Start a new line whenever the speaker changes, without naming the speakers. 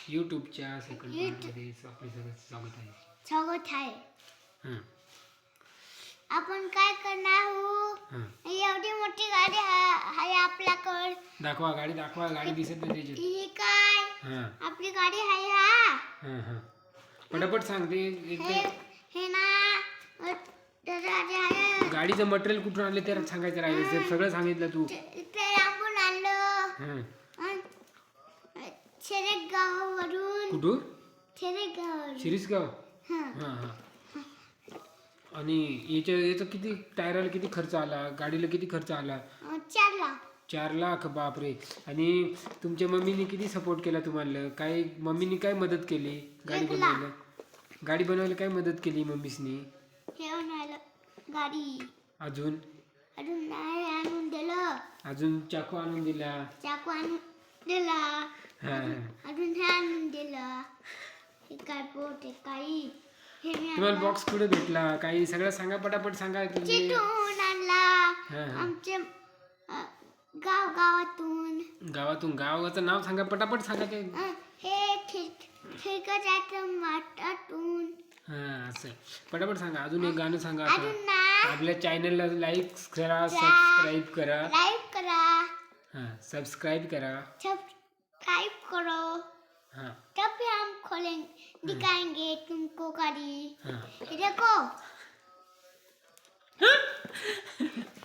यूट्यूबच्या second पार्टमध्ये आपले सगळं स्वागत आहे.
स्वागत आहे.
हां
आपण काय करणार आहोत?
हां
एवढी मोठी गाडी आहे आपल्याकडे.
दाखवा गाडी दिसत नाही त्याच्यात.
ही काय
हां
आपली गाडी आहे हा.
हां हां पटापट सांगते
हे
एकदम.
हे ना गाडी आहे.
गाडीचं मटेरियल कुठून आणले ते सांगायचं राहिलं. ते सगळं सांगितलं तू.
ते आपण आणलं
हां
शेरेगाववरून.
कुठून?
शेरेगाव.
शिरीसगाव.
हां
हां हां आणि याचं किती टायराला किती खर्च आला, गाडीला किती खर्च आला?
4 लाख.
4 लाख बापरे. आणि तुमच्या मम्मीने किती सपोर्ट केला तुम्हाला? काय मम्मीने काय मदत केली गाडी
1 लाख.
बनवायला? गाडी बनवायला काय मदत केली मम्मीसनी?
हे आणायला गाडी
अजून
नाही आणून दिलं.
अजून चाकू आणून दिला.
चाकू आणून दिला.
हां
अजून हे आणून दिलं. हे काय पोट आहे काही. हे मी
तुम्हाला बॉक्स कुठे भेटला? काही सगळं सांगा, पटापट सांगा तुम्ही.
चिटून आणला.
हां हां
आमच्या गावातून.
गावाचं नाव सांगा, पटापट सांगा ते.
हे ठिकाणाचं माठातून.
हां असं पटापट सांगा. अजून एक गाणं सांगा आता.
अजून ना
आपल्या चॅनलला लाईक करा, सबस्क्राईब करा.
लाईक करा.
हां सबस्क्राईब करा.
सब्सक्राइब करो.
हां
तभी हम खोलेंगे, दिखाएंगे तुमको गाड़ी.
हां
ये देखो.